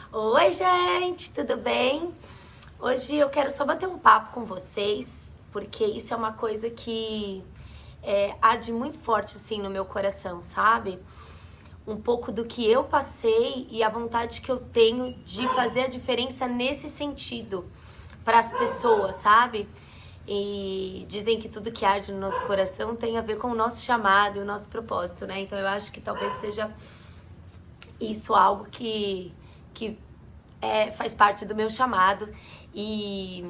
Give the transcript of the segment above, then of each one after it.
Oi, gente, tudo bem? Hoje eu quero só bater um papo com vocês, porque isso é uma coisa que arde muito forte assim no meu coração, sabe? Um pouco do que eu passei e a vontade que eu tenho de fazer a diferença nesse sentido para as pessoas, sabe? E dizem que tudo que arde no nosso coração tem a ver com o nosso chamado e o nosso propósito, né? Então eu acho que talvez seja isso algo que faz parte do meu chamado. E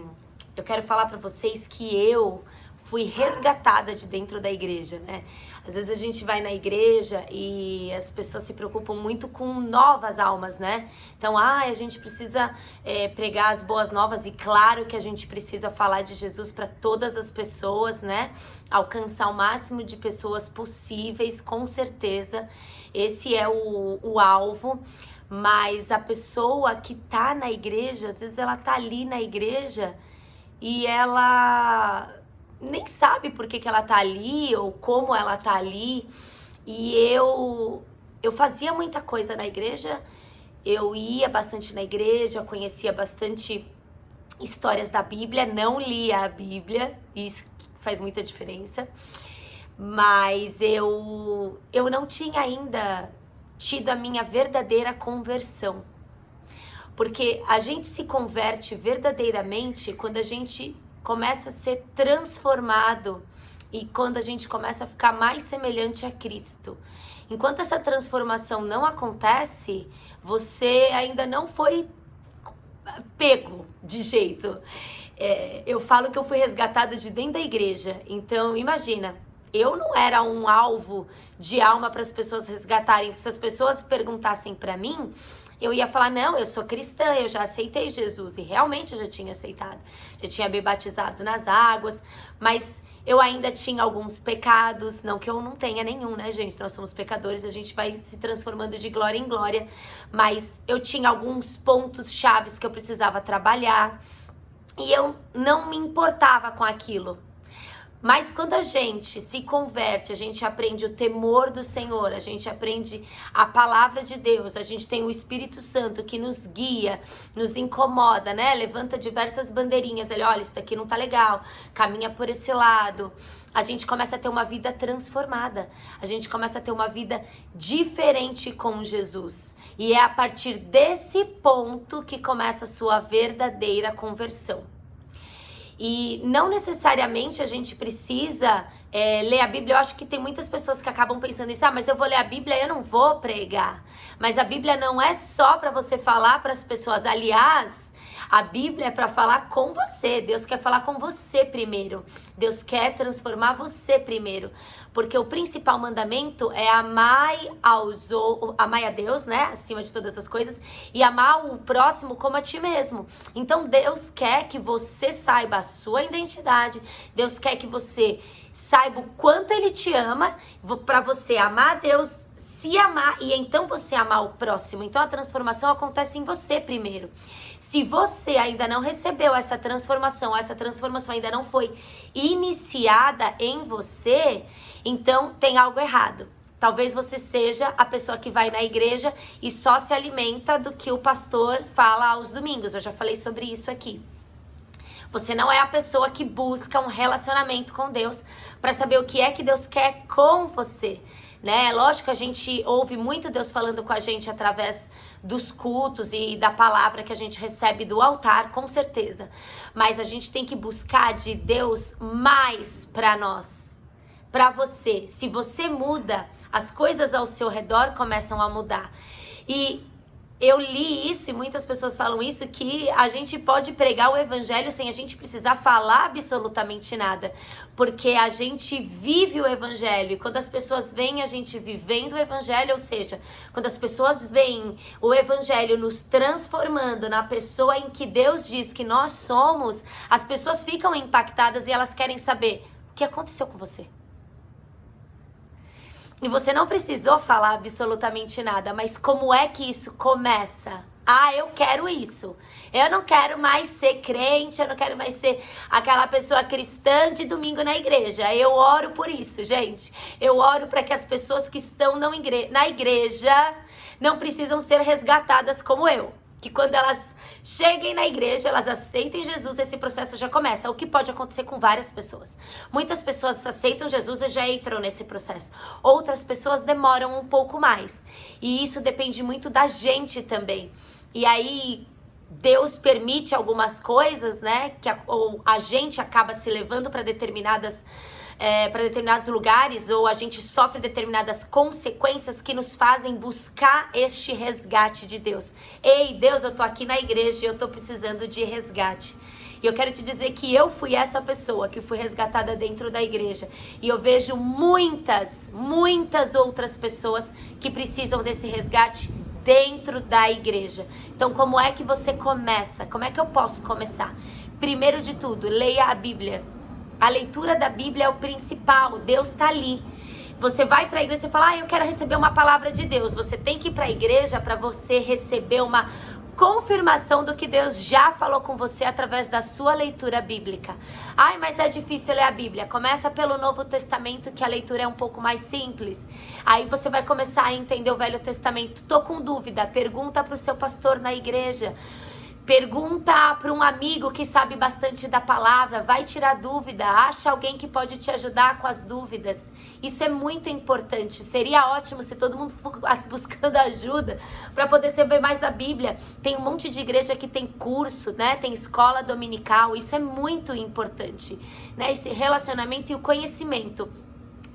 eu quero falar pra vocês que eu fui resgatada de dentro da igreja, né? Às vezes a gente vai na igreja e as pessoas se preocupam muito com novas almas, né? Então, a gente precisa pregar as boas novas, e claro que a gente precisa falar de Jesus para todas as pessoas, né? Alcançar o máximo de pessoas possíveis, com certeza. Esse é o alvo. Mas a pessoa que tá na igreja, às vezes ela tá ali na igreja e ela nem sabe por que ela tá ali ou como ela tá ali. E eu fazia muita coisa na igreja, eu ia bastante na igreja, conhecia bastante histórias da Bíblia, não lia a Bíblia, isso faz muita diferença. Mas eu não tinha ainda tido a minha verdadeira conversão. Porque a gente se converte verdadeiramente quando a gente começa a ser transformado e quando a gente começa a ficar mais semelhante a Cristo. Enquanto essa transformação não acontece, você ainda não foi pego de jeito. Eu falo que eu fui resgatada de dentro da igreja. Então, imagina, eu não era um alvo de alma para as pessoas resgatarem. Se as pessoas perguntassem para mim, eu ia falar, não, eu sou cristã, eu já aceitei Jesus. E realmente eu já tinha aceitado. Já tinha me batizado nas águas, mas eu ainda tinha alguns pecados. Não que eu não tenha nenhum, né, gente? Nós somos pecadores, a gente vai se transformando de glória em glória. Mas eu tinha alguns pontos chaves que eu precisava trabalhar. E eu não me importava com aquilo. Mas quando a gente se converte, a gente aprende o temor do Senhor, a gente aprende a palavra de Deus, a gente tem o Espírito Santo que nos guia, nos incomoda, né? Levanta diversas bandeirinhas, ele, olha, isso daqui não tá legal, caminha por esse lado. A gente começa a ter uma vida transformada, a gente começa a ter uma vida diferente com Jesus. E é a partir desse ponto que começa a sua verdadeira conversão. E não necessariamente a gente precisa ler a Bíblia. Eu acho que tem muitas pessoas que acabam pensando isso, mas eu vou ler a Bíblia e eu não vou pregar. Mas a Bíblia não é só para você falar para as pessoas. Aliás, a Bíblia é para falar com você. Deus quer falar com você primeiro. Deus quer transformar você primeiro. Porque o principal mandamento é amar a Deus, né? Acima de todas as coisas. E amar o próximo como a ti mesmo. Então Deus quer que você saiba a sua identidade. Deus quer que você saiba o quanto Ele te ama. Para você amar a Deus, se amar e então você amar o próximo. Então a transformação acontece em você primeiro. Se você ainda não recebeu essa transformação ainda não foi iniciada em você, então tem algo errado. Talvez você seja a pessoa que vai na igreja e só se alimenta do que o pastor fala aos domingos. Eu já falei sobre isso aqui. Você não é a pessoa que busca um relacionamento com Deus para saber o que é que Deus quer com você, né? Lógico que a gente ouve muito Deus falando com a gente através dos cultos e da palavra que a gente recebe do altar, com certeza. Mas a gente tem que buscar de Deus mais para nós, para você. Se você muda, as coisas ao seu redor começam a mudar. E eu li isso e muitas pessoas falam isso, que a gente pode pregar o evangelho sem a gente precisar falar absolutamente nada, porque a gente vive o evangelho. E quando as pessoas veem a gente vivendo o evangelho, ou seja, quando as pessoas veem o evangelho nos transformando na pessoa em que Deus diz que nós somos, as pessoas ficam impactadas e elas querem saber o que aconteceu com você. E você não precisou falar absolutamente nada, mas como é que isso começa? Eu quero isso. Eu não quero mais ser crente, eu não quero mais ser aquela pessoa cristã de domingo na igreja. Eu oro por isso, gente. Eu oro para que as pessoas que estão na igreja não precisam ser resgatadas como eu. que quando elas cheguem na igreja, elas aceitem Jesus, esse processo já começa. O que pode acontecer com várias pessoas. Muitas pessoas aceitam Jesus e já entram nesse processo. Outras pessoas demoram um pouco mais. E isso depende muito da gente também. E aí Deus permite algumas coisas, né? Que a gente acaba se levando para determinados lugares, ou a gente sofre determinadas consequências que nos fazem buscar este resgate de Deus. Ei, Deus, eu tô aqui na igreja e eu tô precisando de resgate. E eu quero te dizer que eu fui essa pessoa que fui resgatada dentro da igreja. E eu vejo muitas outras pessoas que precisam desse resgate dentro da igreja. Então, como é que você começa? Como é que eu posso começar? Primeiro de tudo, leia a Bíblia. A leitura da Bíblia é o principal. Deus está ali. Você vai para a igreja e fala, eu quero receber uma palavra de Deus. Você tem que ir para a igreja para você receber uma confirmação do que Deus já falou com você através da sua leitura bíblica. Mas é difícil ler a Bíblia. Começa pelo Novo Testamento, que a leitura é um pouco mais simples. Aí você vai começar a entender o Velho Testamento. Tô com dúvida, pergunta para o seu pastor na igreja. Pergunta para um amigo que sabe bastante da palavra, vai tirar dúvida, acha alguém que pode te ajudar com as dúvidas. Isso é muito importante. Seria ótimo se todo mundo fosse buscando ajuda para poder saber mais da Bíblia. Tem um monte de igreja que tem curso, né? Tem escola dominical. Isso é muito importante, né? Esse relacionamento e o conhecimento.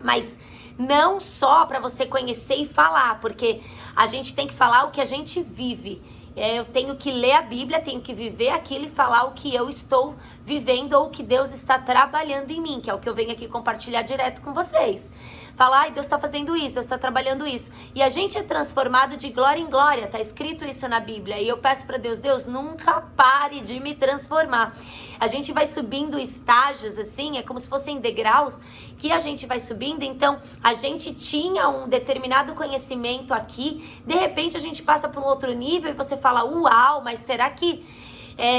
Mas não só para você conhecer e falar, porque a gente tem que falar o que a gente vive. Eu tenho que ler a Bíblia, tenho que viver aquilo e falar o que eu estou vivendo ou o que Deus está trabalhando em mim, que é o que eu venho aqui compartilhar direto com vocês. Falar, Deus está fazendo isso, Deus está trabalhando isso. E a gente é transformado de glória em glória, tá escrito isso na Bíblia. E eu peço para Deus, Deus, nunca pare de me transformar. A gente vai subindo estágios assim, é como se fossem degraus que a gente vai subindo. Então, a gente tinha um determinado conhecimento aqui, de repente a gente passa para um outro nível e você fala, uau, mas será que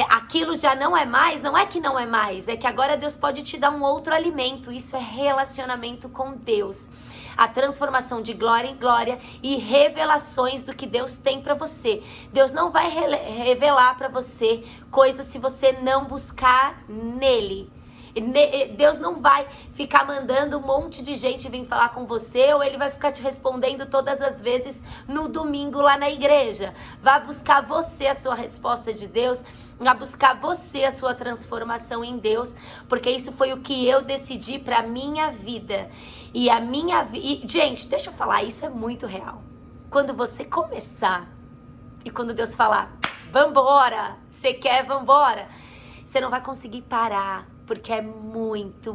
aquilo já não é mais? Não é que não é mais, é que agora Deus pode te dar um outro alimento. Isso é relacionamento com Deus. A transformação de glória em glória e revelações do que Deus tem para você. Deus não vai revelar para você coisas se você não buscar nele. Deus não vai ficar mandando um monte de gente vir falar com você, ou ele vai ficar te respondendo todas as vezes no domingo lá na igreja. Vai buscar você a sua resposta de Deus, vai buscar você a sua transformação em Deus, porque isso foi o que eu decidi para minha vida. E a minha vida, gente, deixa eu falar, isso é muito real. Quando você começar e quando Deus falar, vambora, você quer, vambora, você não vai conseguir parar. Porque é muito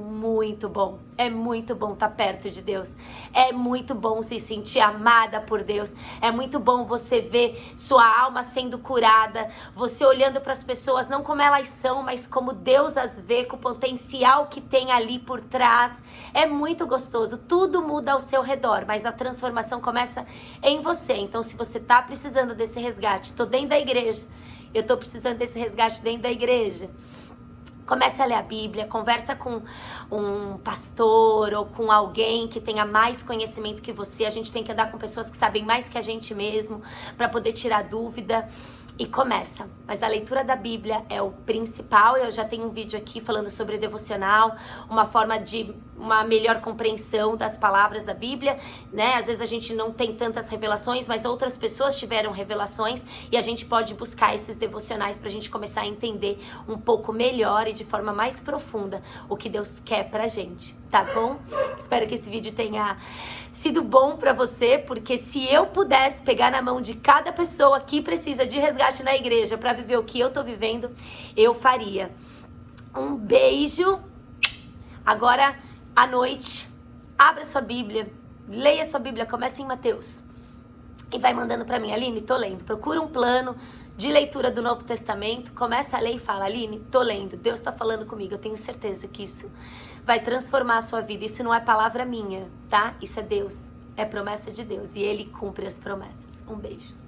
bom. É muito bom estar perto de Deus. É muito bom se sentir amada por Deus. É muito bom você ver sua alma sendo curada. Você olhando para as pessoas não como elas são, mas como Deus as vê, com o potencial que tem ali por trás. É muito gostoso. Tudo muda ao seu redor, mas a transformação começa em você. Então, se você está precisando desse resgate, estou dentro da igreja. Eu estou precisando desse resgate dentro da igreja. Comece a ler a Bíblia, conversa com um pastor ou com alguém que tenha mais conhecimento que você. A gente tem que andar com pessoas que sabem mais que a gente mesmo para poder tirar dúvida. E começa. Mas a leitura da Bíblia é o principal. Eu já tenho um vídeo aqui falando sobre devocional, uma forma de uma melhor compreensão das palavras da Bíblia, né? Às vezes a gente não tem tantas revelações, mas outras pessoas tiveram revelações e a gente pode buscar esses devocionais pra gente começar a entender um pouco melhor e de forma mais profunda o que Deus quer pra gente, tá bom? Espero que esse vídeo tenha sido bom pra você, porque se eu pudesse pegar na mão de cada pessoa que precisa de resgate na igreja pra viver o que eu tô vivendo, eu faria. Um beijo. Agora, à noite, abra sua Bíblia, leia sua Bíblia, comece em Mateus e vai mandando pra mim, Aline, tô lendo. Procura um plano de leitura do Novo Testamento, começa a ler e fala, Aline, tô lendo, Deus tá falando comigo, eu tenho certeza que isso vai transformar a sua vida. Isso não é palavra minha, tá? Isso é Deus, é promessa de Deus e Ele cumpre as promessas. Um beijo.